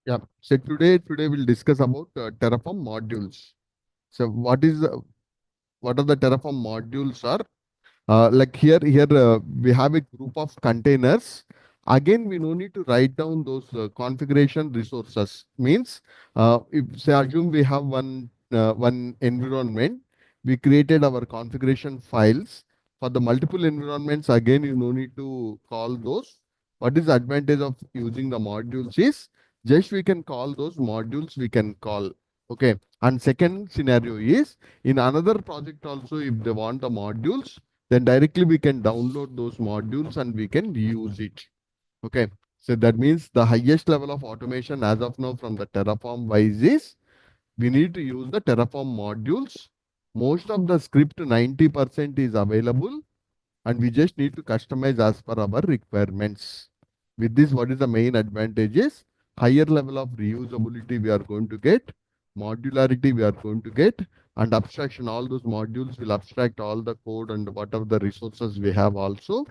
Yeah. So today we'll discuss about Terraform modules. So what are the Terraform modules are? Like here we have a group of containers. Again, we no need to write down those configuration resources. Means, if say assume we have one environment, we created our configuration files for the multiple environments. Again, you no need to call those. What is the advantage of using the modules is just we can call those modules. We can call. Okay. And second scenario is in another project also if they want the modules then directly we can download those modules and we can use it. Okay. So that means the highest level of automation as of now from the Terraform wise is we need to use the Terraform modules. Most of the script 90% is available and we just need to customize as per our requirements. With this, what is the main advantage is higher level of reusability we are going to get, modularity we are going to get, and abstraction. All those modules will abstract all the code and whatever the resources we have also,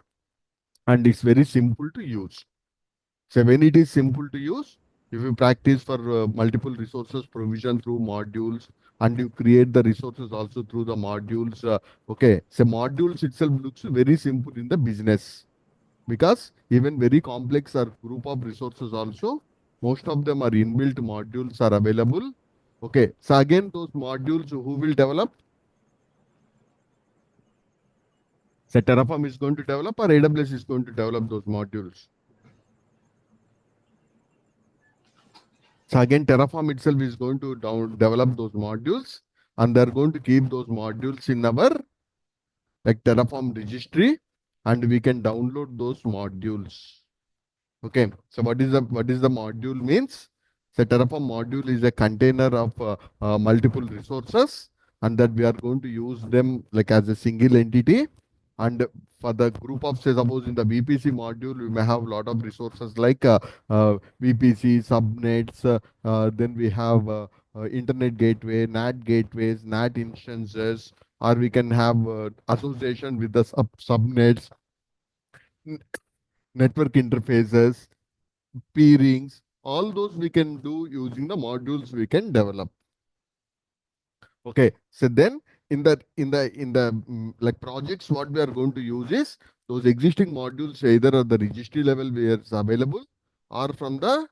and it's very simple to use. So when it is simple to use, if you practice for multiple resources provision through modules and you create the resources also through the modules, okay, so modules itself looks very simple in the business because even very complex or group of resources also, most of them are inbuilt modules are available. Okay, so again, those modules who will develop? So Terraform is going to develop or AWS is going to develop those modules? So again, Terraform itself is going to develop those modules and they're going to keep those modules in our like Terraform registry and we can download those modules. Okay, so what is the module means? So Terraform module is a container of multiple resources and that we are going to use them like as a single entity. And for the group of say suppose in the VPC module, we may have a lot of resources like VPC, subnets, then we have internet gateway, NAT gateways, NAT instances, or we can have association with the subnets, n- network interfaces, peerings, all those we can do using the modules we can develop. Okay, so then in the like projects, what we are going to use is those existing modules either at the registry level where it's available or from the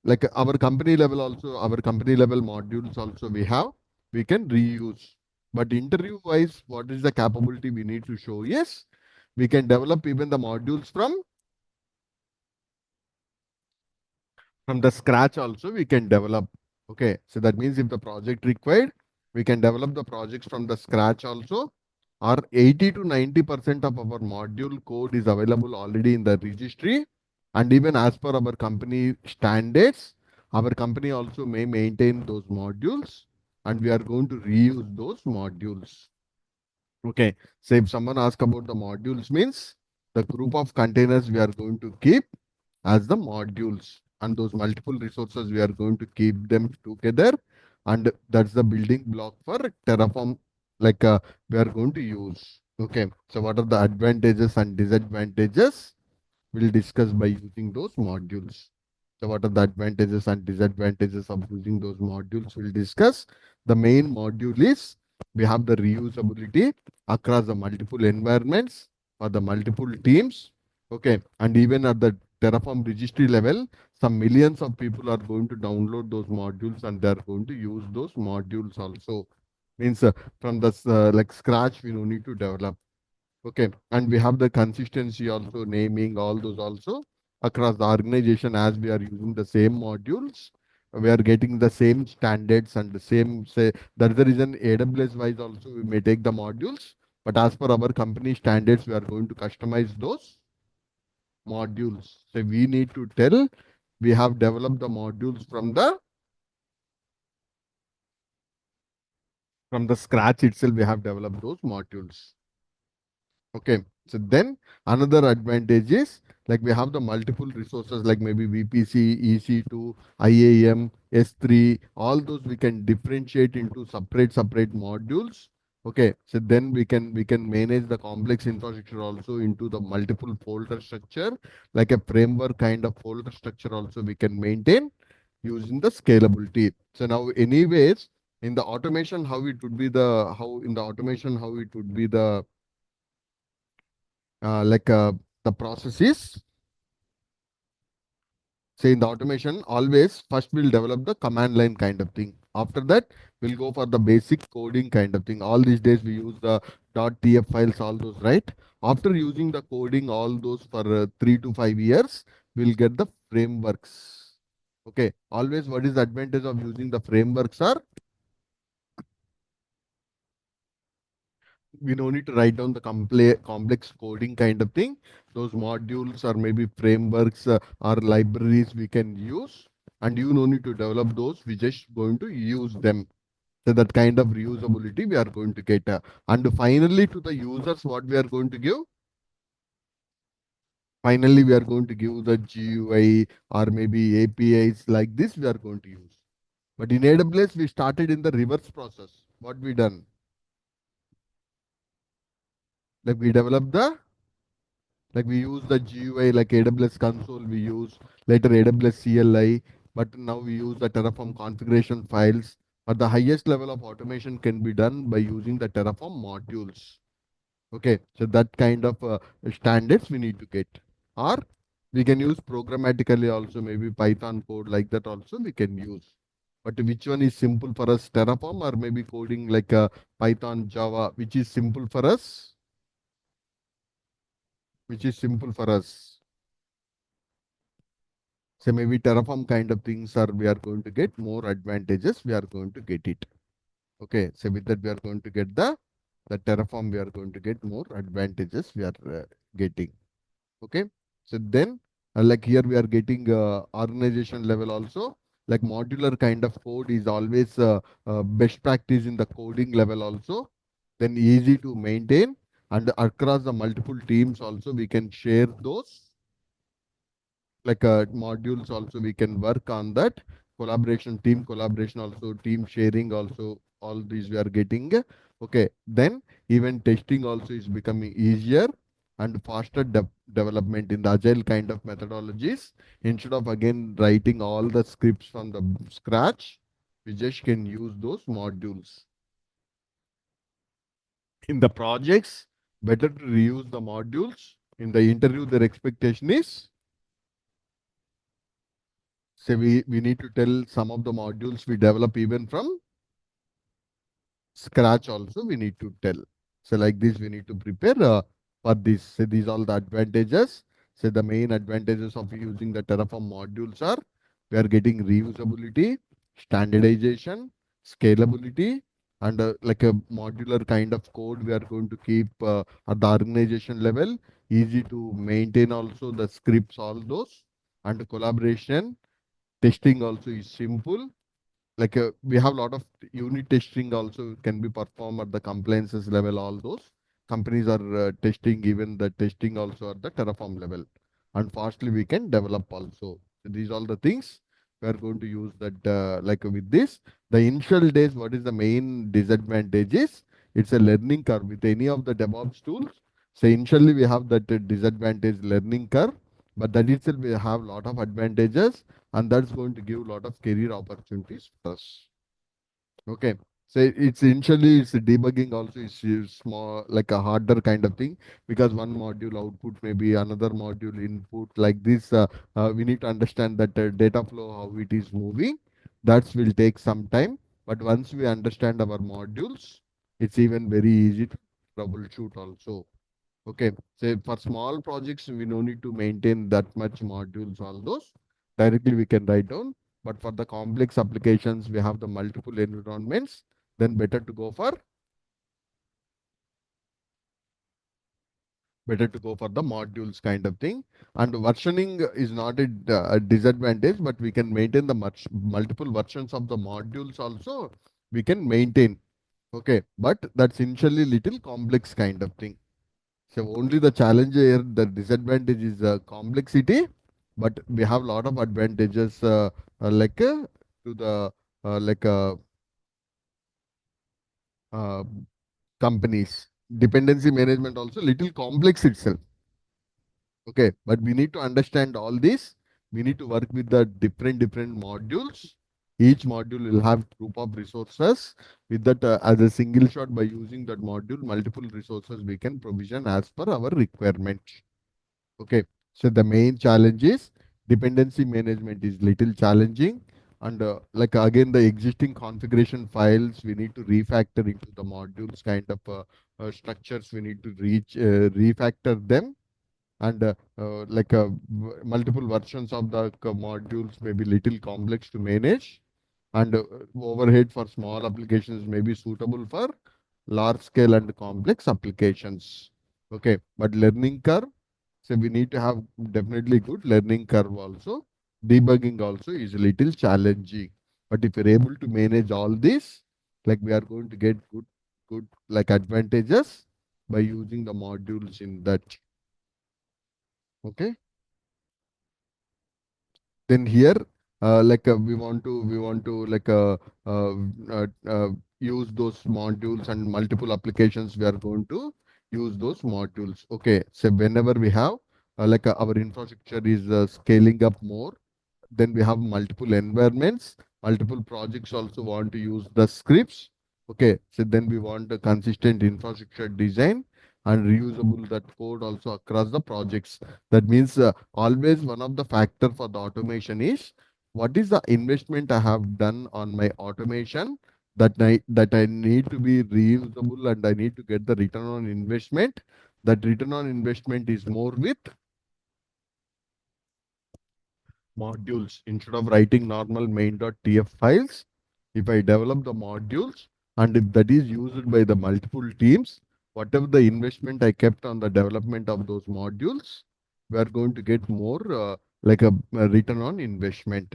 like our company level also our company level modules also we can reuse. But interview wise, what is the capability we need to show? Yes, we can develop even the modules from the scratch also we can develop. Okay, so that means if the project required, we can develop the projects from the scratch also. Or 80 to 90% of our module code is available already in the registry. And even as per our company standards, our company also may maintain those modules and we are going to reuse those modules. Okay, so if someone asks about the modules means the group of containers we are going to keep as the modules and those multiple resources we are going to keep them together and that's the building block for Terraform like we are going to use. Okay, so what are the advantages and disadvantages we'll discuss by using those modules. So what are the advantages and disadvantages of using those modules we'll discuss. The main module is we have the reusability across the multiple environments or the multiple teams. Okay, and even at the Terraform registry level, some millions of people are going to download those modules and they are going to use those modules also. Means from the like scratch, we don't need to develop. Okay, and we have the consistency also, naming all those also across the organization as we are using the same modules. We are getting the same standards and the same say that's the reason AWS wise also we may take the modules, but as per our company standards, we are going to customize those modules. So we need to tell we have developed the modules from the scratch itself. We have developed those modules. Okay. So then another advantage is like we have the multiple resources like maybe VPC, EC2, IAM, S3, all those we can differentiate into separate modules. Okay. So then we can manage the complex infrastructure also into the multiple folder structure, like a framework kind of folder structure also we can maintain. using the scalability. So now anyways, in the automation, how it would be the, how in the automation, how it would be the, like the process is, say in the automation, always first we'll develop the command line kind of thing. After that, we'll go for the basic coding kind of thing. All these days we use the .tf files, all those, right? After using the coding, all those for 3 to 5 years, we'll get the frameworks. Okay. Always, what is the advantage of using the frameworks are, we don't need to write down the complex coding kind of thing. Those modules or maybe frameworks or libraries we can use, and you no need to develop those. We just going to use them. So that kind of reusability we are going to get. And finally, to the users, what we are going to give? Finally, we are going to give the GUI or maybe APIs like this. We are going to use. But in AWS, we started in the reverse process. What we done? Like we developed the, like we use the GUI like AWS console, we use later AWS CLI, but now we use the Terraform configuration files. But the highest level of automation can be done by using the Terraform modules. Okay, so that kind of standards we need to get. Or we can use programmatically also, maybe Python code like that also we can use. But which one is simple for us, Terraform or maybe coding like Python, Java, which is simple for us? Which is simple for us? So maybe Terraform kind of things are, we are going to get more advantages. We are going to get it. Okay. So with that we are going to get the Terraform. We are going to get more advantages. We are getting. Okay. So then, like here we are getting organization level also. Like modular kind of code is always best practice in the coding level also. Then easy to maintain, and across the multiple teams also we can share those, like modules also we can work on that. Collaboration, team collaboration also, team sharing also, all these we are getting. Okay, then even testing also is becoming easier and faster development in the agile kind of methodologies. Instead of again writing all the scripts from the scratch, we just can use those modules in the projects. Better to reuse the modules. In the interview their expectation is, say we need to tell some of the modules we develop even from scratch also we need to tell. So like this we need to prepare for this. So these are the advantages. So the main advantages of using the Terraform modules are, we are getting reusability, standardization, scalability, and like a modular kind of code we are going to keep at the organization level. Easy to maintain also the scripts, all those, and collaboration. Testing also is simple. Like we have a lot of unit testing also can be performed at the compliances level. All those companies are testing, even the testing also at the Terraform level, and fastly we can develop also. So these all the things we are going to use that. Like with this, the initial days, what is the main disadvantage is, it's a learning curve with any of the DevOps tools. So initially we have that disadvantage learning curve, but that itself we have lot of advantages, and that's going to give a lot of career opportunities for us. Okay. So it's initially it's debugging also is small, like a harder kind of thing, because one module output maybe another module input like this. We need to understand that data flow, how it is moving. That will take some time. But once we understand our modules, it's even very easy to troubleshoot also. Okay, so for small projects, we no need to maintain that much modules, all those. Directly we can write down. But for the complex applications, we have the multiple environments, then better to go for the modules kind of thing. And versioning is not a disadvantage, but we can maintain the multiple versions of the modules also. We can maintain. Okay, but that's initially little complex kind of thing. So only the challenge here, the disadvantage is complexity, but we have a lot of advantages like to the like uh, companies. Dependency management also little complex itself. Okay, but we need to understand all this. we need to work with the different modules. Each module will have group of resources. With that, as a single shot, by using that module, multiple resources we can provision as per our requirement. Okay. So the main challenge is dependency management is little challenging. And like again, the existing configuration files, we need to refactor into the modules kind of structures. We need to refactor them. And multiple versions of the modules may be little complex to manage. And overhead for small applications may be suitable for large scale and complex applications. Okay. But learning curve, so we need to have definitely good learning curve also. Debugging also is a little challenging. But if you're able to manage all this, like we are going to get good like advantages by using the modules in that. Okay. Then here, we want to uh, uh, uh, use those modules and multiple applications. We are going to use those modules. Okay. So whenever we have our infrastructure is scaling up more, then we have multiple environments, multiple projects also want to use the scripts. Okay, so then we want a consistent infrastructure design and reusable that code also across the projects. That means always one of the factor for the automation is what is the investment I have done on my automation, that I need to be reusable and I need to get the return on investment. That return on investment is more with modules. Instead of writing normal main.tf files, if I develop the modules and if that is used by the multiple teams, whatever the investment I kept on the development of those modules, we are going to get more a return on investment.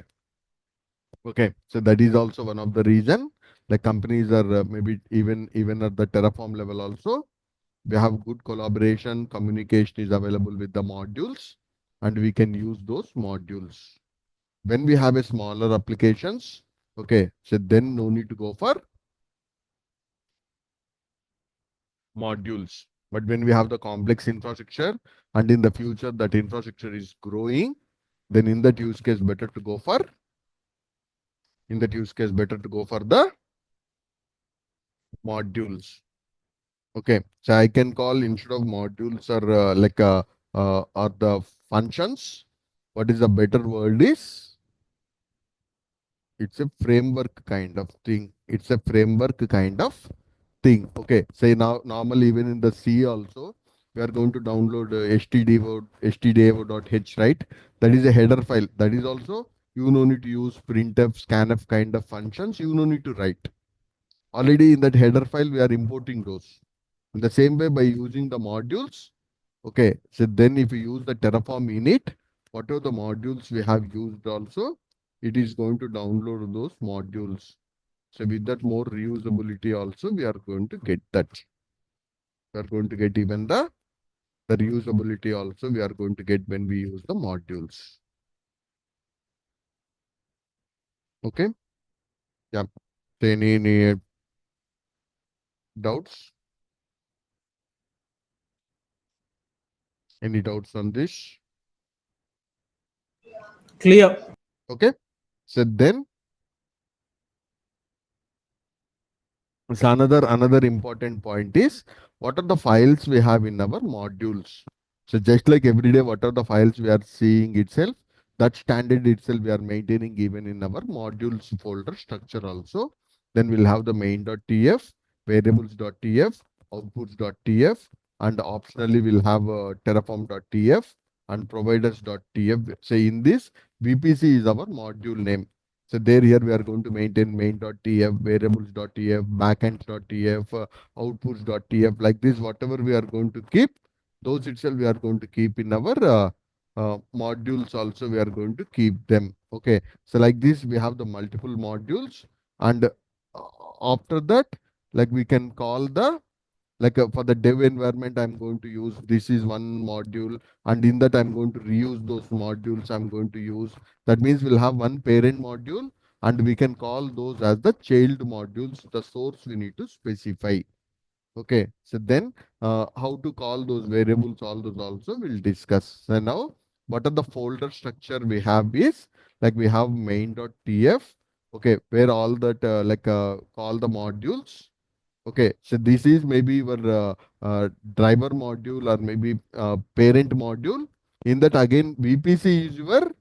Okay, so that is also one of the reason the companies are maybe even at the Terraform level also, we have good collaboration, communication is available with the modules, and we can use those modules. When we have a smaller applications, okay, so then no need to go for modules. But when we have the complex infrastructure and in the future that infrastructure is growing, then in that use case better to go for the modules. Okay, so I can call instead of modules or the functions. What is the better word is? It's a framework kind of thing. It's a framework kind of thing. Okay. Say now, normally even in the C also, we are going to download stdio.h, right? That is a header file. That is also, you no need to use printf, scanf kind of functions. You no need to write. Already in that header file, we are importing those. In the same way, by using the modules, okay. So then if you use the Terraform init, whatever the modules we have used also, it is going to download those modules. So with that more reusability also, we are going to get that. We are going to get even the reusability also we are going to get when we use the modules. Okay. Yeah. So any doubts? Any doubts on this? Clear. Okay. So then, so another important point is what are the files we have in our modules. So just like every day, what are the files we are seeing itself, that standard itself we are maintaining even in our modules folder structure also. Then we'll have the main.tf, variables.tf, outputs.tf, and optionally we'll have terraform.tf and providers.tf. So in this, VPC is our module name. So there here we are going to maintain main.tf, variables.tf, backends.tf, outputs.tf, like this, whatever we are going to keep, those itself we are going to keep in our modules also we are going to keep them. Okay. So like this, we have the multiple modules and after that, like we can call the for the dev environment, I'm going to use this is one module, and in that I'm going to reuse those modules I'm going to use. That means we'll have one parent module, and we can call those as the child modules. The source we need to specify. Okay, so then how to call those variables, all those also we'll discuss. So now what are the folder structure we have is like we have main.tf, okay, where all that call the modules. Okay, so this is maybe your driver module or maybe parent module. In that again, VPC is your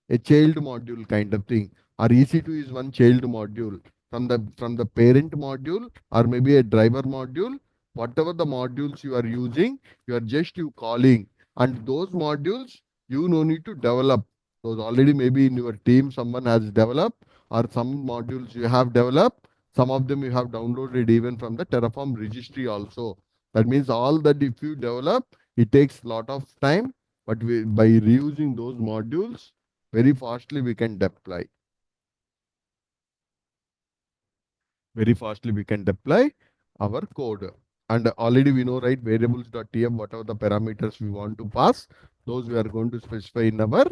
a child module kind of thing, or EC2 is one child module from the parent module or maybe a driver module. Whatever the modules you are using, you are just you calling, and those modules you no need to develop. Those already maybe in your team someone has developed, or some modules you have developed. Some of them you have downloaded even from the Terraform registry also. That means all that if you develop, it takes lot of time, but by reusing those modules very fastly we can deploy. Very fastly we can deploy our code. And already we know, right, variables.tf, whatever the parameters we want to pass, those we are going to specify in our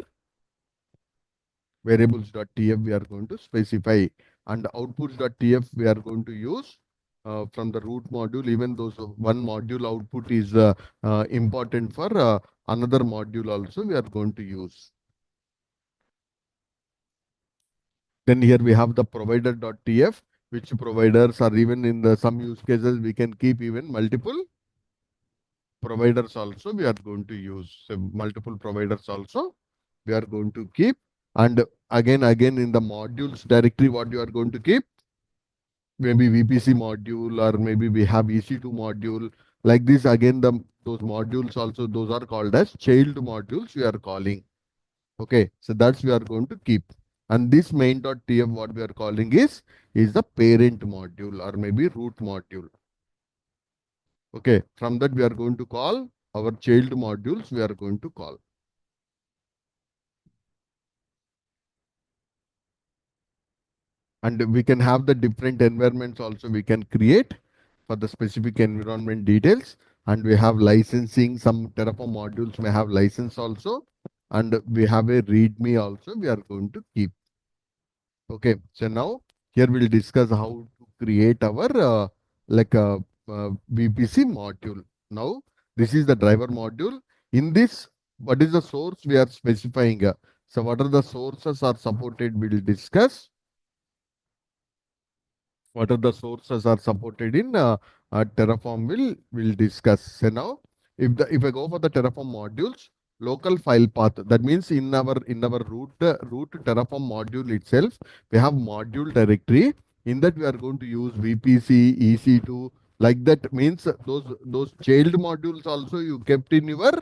variables.tf we are going to specify. And outputs.tf we are going to use from the root module, even those one module output is important for another module also we are going to use. Then here we have the provider.tf, which providers are even in the some use cases we can keep even multiple providers also we are going to use. So multiple providers also we are going to keep. And again in the modules directory, what you are going to keep? Maybe VPC module or maybe we have EC2 module. Like this, again, those modules also, those are called as child modules we are calling. Okay, so that's we are going to keep. And this main.tf, what we are calling is the parent module or maybe root module. Okay, from that we are going to call our child modules we are going to call. And we can have the different environments also we can create for the specific environment details. And we have licensing, some Terraform modules may have license also. And we have a README also we are going to keep. Okay, so now here we'll discuss how to create our VPC module. Now, this is the driver module. In this, what is the source we are specifying? So, what are the sources are supported? We'll discuss. What are the sources are supported in Terraform? Will discuss. So now, if I go for the Terraform modules, local file path. That means in our root Terraform module itself, we have module directory. In that we are going to use VPC, EC2. Like that means those child modules also you kept in your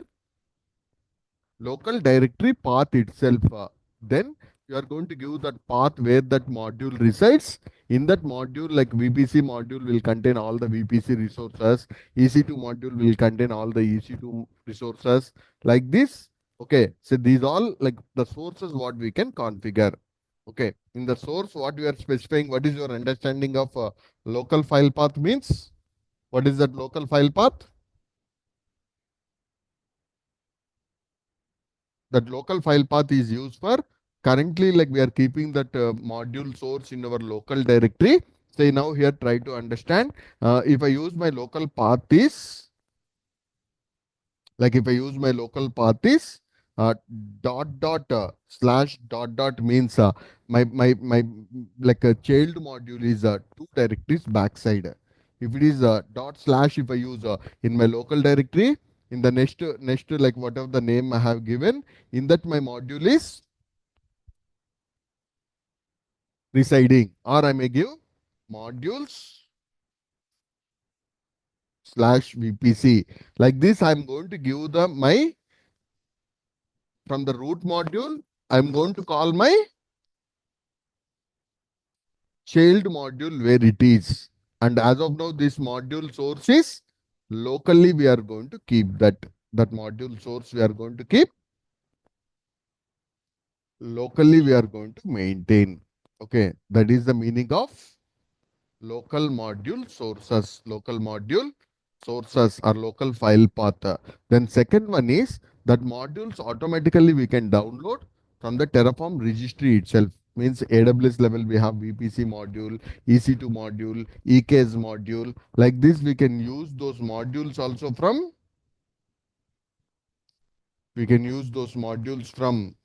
local directory path itself. Then you are going to give that path where that module resides. In that module, like VPC module will contain all the VPC resources. EC2 module will contain all the EC2 resources. Like this. Okay. So these all like the sources what we can configure. Okay. In the source, what we are specifying, what is your understanding of local file path means? What is that local file path? That local file path is used for currently like we are keeping that module source in our local directory. Say now here try to understand if I use my local path is like if I use my local path is slash dot means my like a child module is two directories backside. If it is dot slash, if I use in my local directory, in the next like whatever the name I have given, in that my module is residing, or I may give modules slash VPC. Like this, I'm going to give the my from the root module. I'm going to call my child module where it is. And as of now, this module source is locally we are going to keep that module source we are going to keep locally we are going to maintain. Okay, that is the meaning of local module sources or local file path. Then second one is that modules automatically we can download from the Terraform registry itself. Means AWS level we have VPC module, EC2 module, EKS module. Like this we can use those modules also from We can use those modules from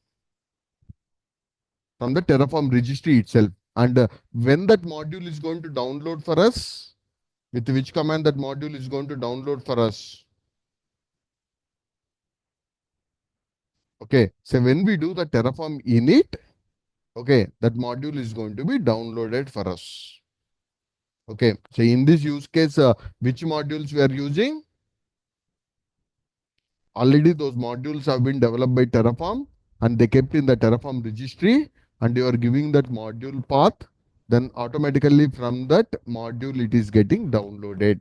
the Terraform registry itself. And when that module is going to download for us, with which command that module is going to download for us. Okay, so when we do the Terraform init, okay, that module is going to be downloaded for us. Okay, so in this use case, which modules we are using? Already those modules have been developed by Terraform and they kept in the Terraform registry, and you are giving that module path, then automatically from that module it is getting downloaded.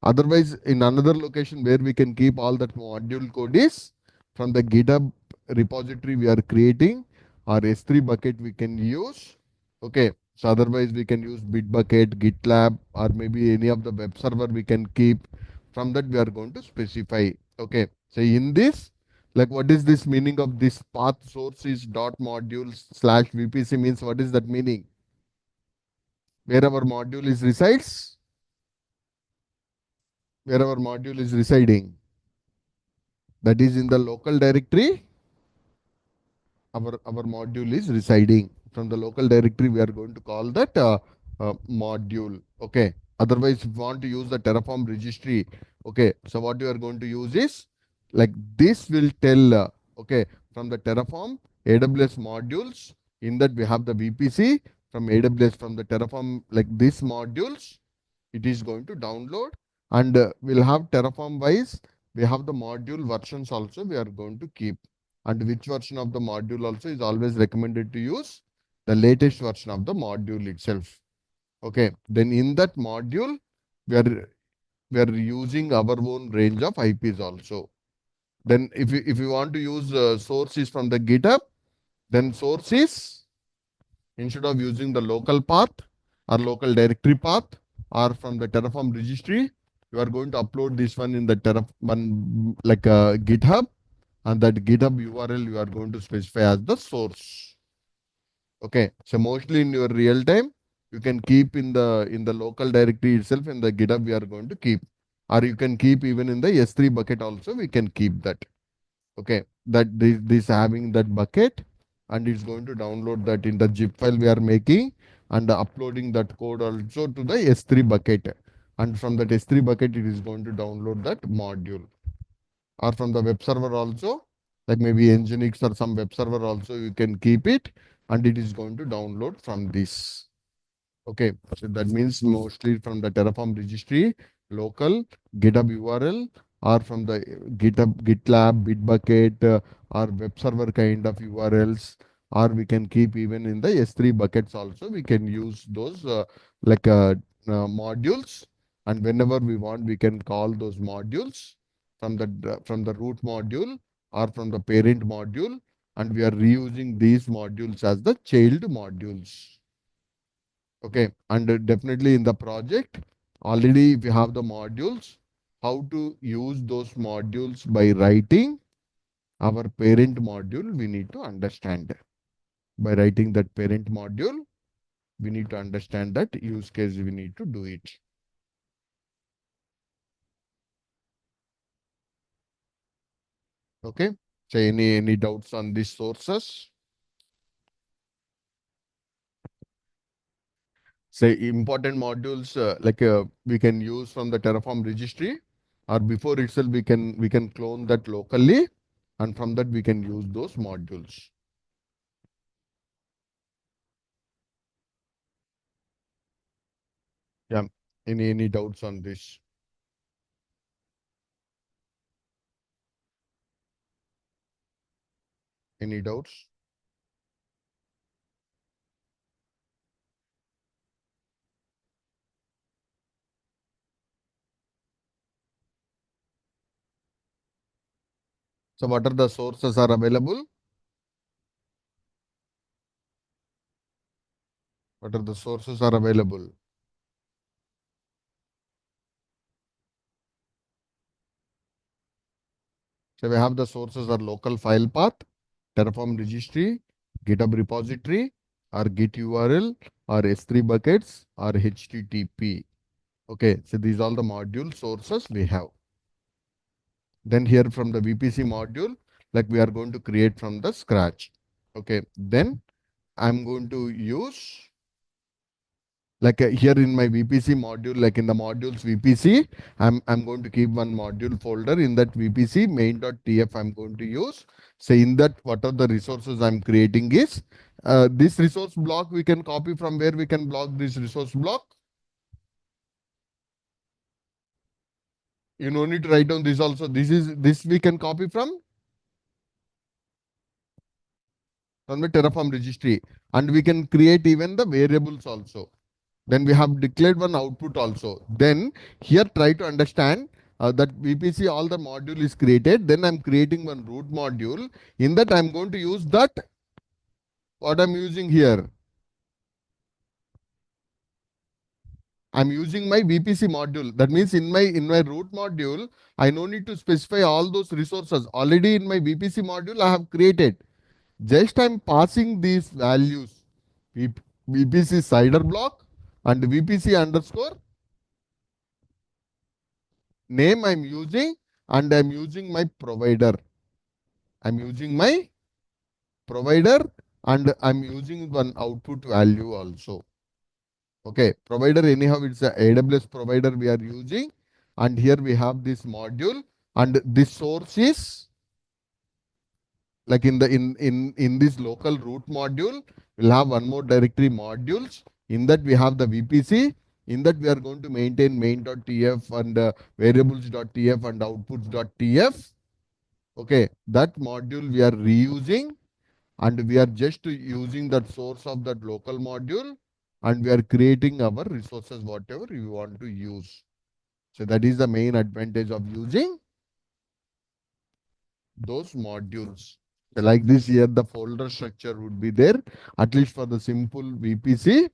Otherwise, in another location where we can keep all that module code is from the GitHub repository we are creating, or S3 bucket we can use. Okay. So otherwise we can use Bitbucket, GitLab, or maybe any of the web server we can keep. From that we are going to specify. Okay. So in this, like what is this meaning of this path source is dot modules slash VPC means what is that meaning? Where our module is resides, where our module is residing. That is in the local directory our module is residing. From the local directory we are going to call that module. Okay, otherwise if you want to use the Terraform registry, okay, so what you are going to use is like this will tell okay, from the Terraform AWS modules, in that we have the VPC from AWS, from the Terraform, like this modules it is going to download, and we'll have Terraform wise, we have the module versions also we are going to keep, and which version of the module also is always recommended to use the latest version of the module itself. Okay, then in that module we are using our own range of IPs also. Then if you want to use sources from the GitHub, then sources, instead of using the local path or local directory path or from the Terraform registry, you are going to upload this one in the Terraform like GitHub, and that GitHub URL you are going to specify as the source. Okay, so mostly in your real time, you can keep in the local directory itself, in the GitHub we are going to keep, or you can keep even in the S3 bucket also. We can keep that. Okay, that this having that bucket, and it's going to download that in the zip file we are making, and uploading that code also to the S3 bucket, and from that S3 bucket it is going to download that module, or from the web server also, like maybe Nginx or some web server also you can keep it, and it is going to download from this. Okay, so that means mostly from the Terraform registry, local GitHub URL, or from the GitHub, GitLab, Bitbucket, or web server kind of URLs, or we can keep even in the S3 buckets also. We can use those like modules, and whenever we want, we can call those modules from the root module or from the parent module, and we are reusing these modules as the child modules. Okay, and definitely in the project, already we have the modules, how to use those modules by writing our parent module, we need to understand. By writing that parent module, we need to understand that use case, we need to do it. Okay, so any doubts on these sources? Say important modules like we can use from the Terraform registry, or before itself we can clone that locally, and from that we can use those modules. Yeah. Any doubts on this? Any doubts? So what are the sources are available? What are the sources are available? So we have the sources are local file path, Terraform registry, GitHub repository, or Git URL, or S3 buckets, or HTTP. Okay, so these are the module sources we have. Then here from the VPC module, like we are going to create from the scratch. Okay, then I'm going to use like here in my VPC module, like in the modules VPC, I'm going to keep one module folder in that VPC main.tf I'm going to use. So in that, what are the resources I'm creating is this resource block we can copy from where we can block this resource block. You no need to write down this also. This we can copy from the Terraform registry, and we can create even the variables also. Then we have declared one output also. Then here try to understand that VPC all the module is created. Then I'm creating one root module. In that I'm going to use that what I'm using here. I'm using my VPC module. That means in my root module, I no need to specify all those resources. Already in my VPC module, I have created. Just I'm passing these values. VPC cider block and VPC underscore name I'm using, and I'm using my provider. I'm using my provider, and I'm using one output value also. Okay, provider anyhow it's a AWS provider we are using, and here we have this module, and this source is like in this local root module, we'll have one more directory modules. In that we have the VPC. In that we are going to maintain main.tf and variables.tf and outputs.tf. Okay, that module we are reusing, and we are just using that source of that local module, and we are creating our resources whatever you want to use. So that is the main advantage of using those modules. So like this here, the folder structure would be there. At least for the simple VPC,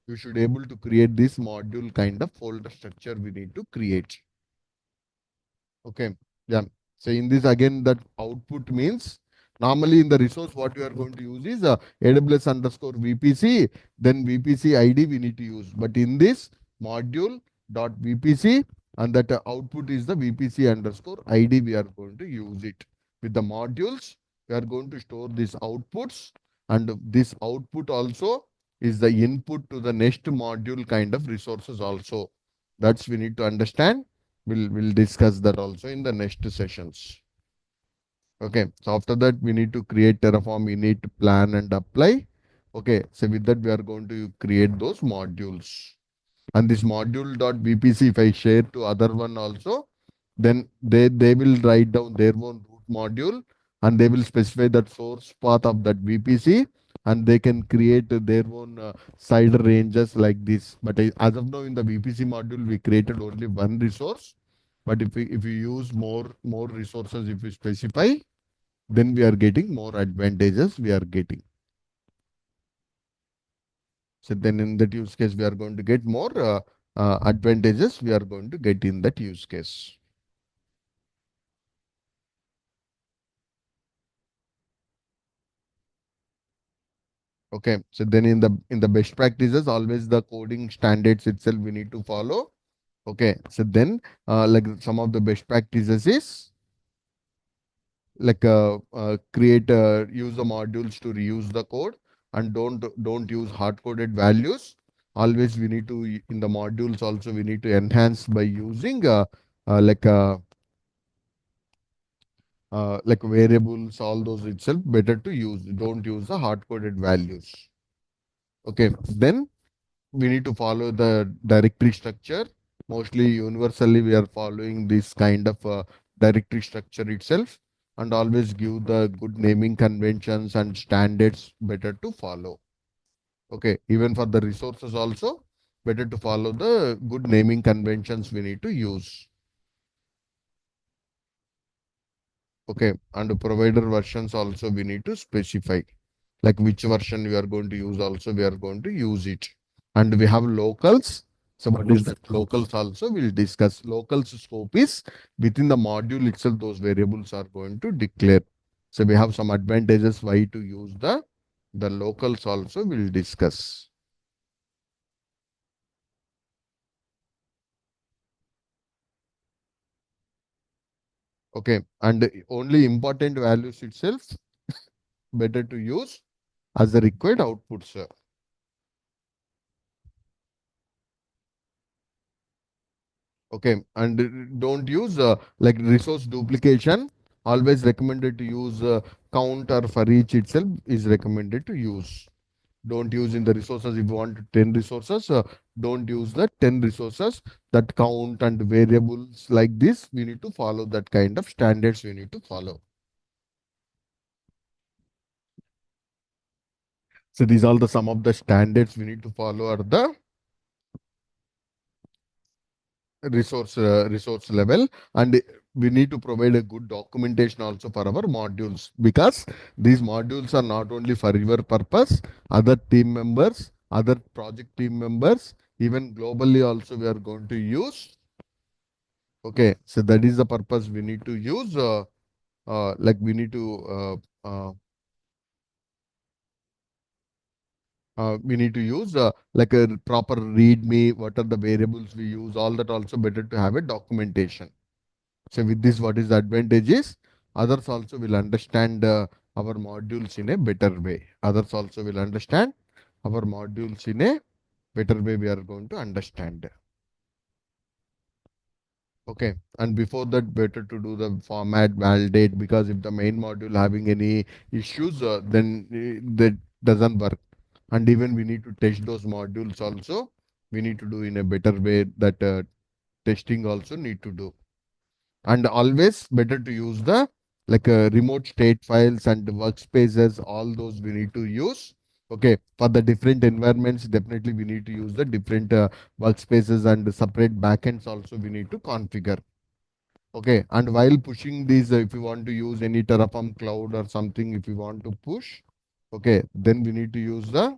you should able to create this module kind of folder structure we need to create. Okay. Yeah. So in this again, that output means normally in the resource what you are going to use is AWS underscore VPC, then VPC ID we need to use. But in this module dot VPC, and that output is the VPC underscore ID we are going to use it. With the modules, we are going to store these outputs, and this output also is the input to the next module kind of resources also. That's we need to understand. We'll discuss that also in the next sessions. Okay. So after that, we need to create Terraform init, plan, and apply. Okay. So with that, we are going to create those modules. And this module.vpc, if I share to other one also, then they will write down their own root module, and they will specify that source path of that VPC, and they can create their own side ranges like this. But as of now, in the VPC module, we created only one resource. But if we use more resources, if we specify, then we are getting more advantages we are getting. So then in that use case, we are going to get more advantages we are going to get in that use case. Okay. So then in the best practices, always the coding standards itself we need to follow. Okay. So then like some of the best practices is like create use the modules to reuse the code, and don't use hard coded values. Always we need to in the modules also we need to enhance by using like variables, all those itself better to use. Don't use the hard coded values. Okay, then we need to follow the directory structure. Mostly universally we are following this kind of directory structure itself, and always give the good naming conventions and standards better to follow. Okay, even for the resources also better to follow the good naming conventions we need to use. Okay, and provider versions also we need to specify, like which version we are going to use also we are going to use it. And we have locals. So what is that locals also we'll discuss. Locals scope is within the module itself those variables are going to declare. So we have some advantages why to use the locals also we'll discuss. Okay, and only important values itself better to use as the required outputs. Okay, and don't use like resource duplication. Always recommended to use count or for each itself is recommended to use. Don't use in the resources if you want 10 resources. Don't use the 10 resources that count and variables like this. We need to follow that kind of standards we need to follow. So these are the some of the standards we need to follow are the resource level, and we need to provide a good documentation also for our modules, because these modules are not only for your purpose, other team members, other project team members, even globally also we are going to use. Okay, so that is the purpose we need to use like we need to use like a proper readme, what are the variables we use, all that also better to have a documentation. So with this, what is the advantage is others also will understand our modules in a better way. Others also will understand our modules in a better way. We are going to understand. Okay. And before that, better to do the format validate, because if the main module having any issues, then that doesn't work. And even we need to test those modules also. We need to do in a better way, that testing also need to do. And always better to use the like remote state files and workspaces, all those we need to use. Okay, for the different environments definitely we need to use the different workspaces, and separate backends also we need to configure. Okay, and while pushing these, if you want to use any Terraform cloud or something, if you want to push, okay, then we need to use the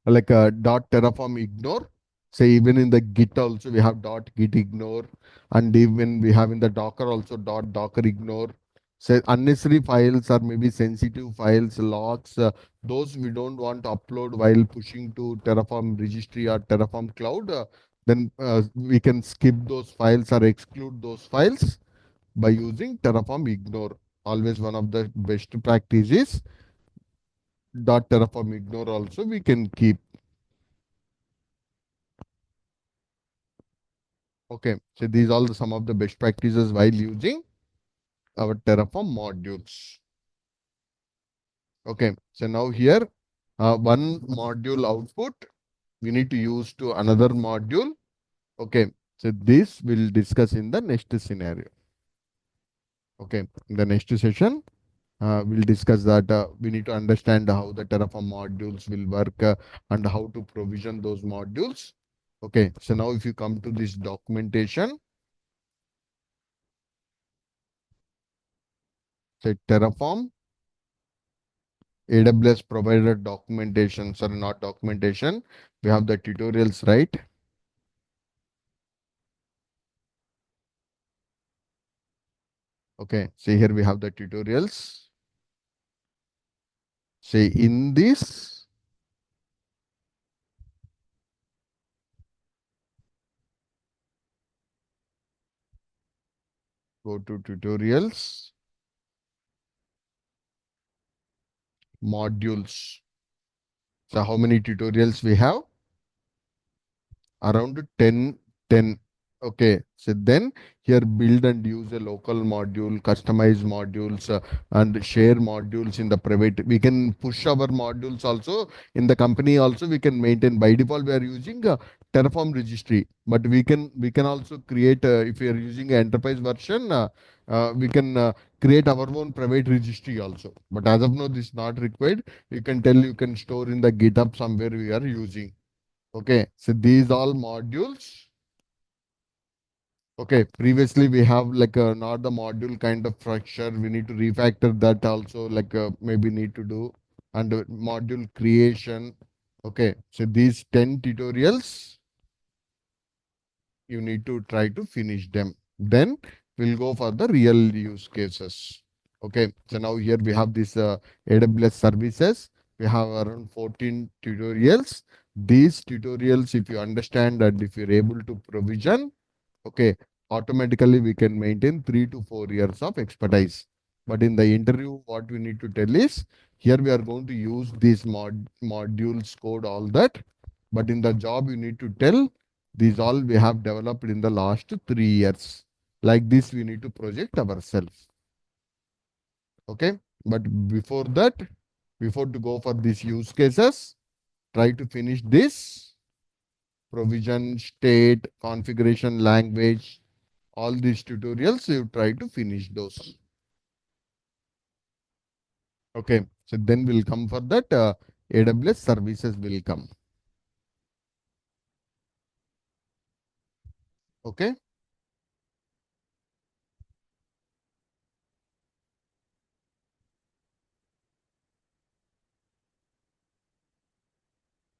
like dot terraform ignore. Say even in the git also we have dot git ignore, and even we have in the docker also dot docker ignore. Say unnecessary files or maybe sensitive files, logs, those we don't want to upload while pushing to Terraform registry or Terraform cloud. Then we can skip those files or exclude those files by using Terraform ignore. Always one of the best practices. Dot Terraform ignore also we can keep. Okay, so these are some of the best practices while using our Terraform modules. Okay, so now here, one module output we need to use to another module. Okay, so this we'll discuss in the next scenario. Okay, in the next session, we'll discuss that we need to understand how the Terraform modules will work and how to provision those modules. Okay, so now if you come to this documentation, say Terraform AWS provided documentation, sorry, not documentation. We have the tutorials, right? Okay, see here we have the tutorials. Say in this, go to tutorials, modules. So how many tutorials we have? Around 10. Okay, so then here build and use a local module, customize modules, and share modules in the private. We can push our modules also in the company. Also we can maintain. By default we are using Terraform registry, but we can also create, if we are using an enterprise version, we can create our own private registry also. But as of now this is not required. You can tell, you can store in the GitHub somewhere we are using. Okay, so these all modules. Okay, previously we have like not the module kind of structure. We need to refactor that also, like maybe need to do, and module creation. Okay, so these 10 tutorials, you need to try to finish them. Then we'll go for the real use cases. Okay, so now here we have this AWS services. We have around 14 tutorials. These tutorials, if you understand and if you're able to provision, Okay, automatically we can maintain 3 to 4 years of expertise. But in the interview, what we need to tell is here we are going to use these modules, code, all that. But in the job, you need to tell these all we have developed in the last 3 years. Like this, we need to project ourselves. Okay, but before that, before to go for these use cases, try to finish this provision, state, configuration, language, all these tutorials, you try to finish those. Okay, so then we'll come for that AWS services will come. Okay.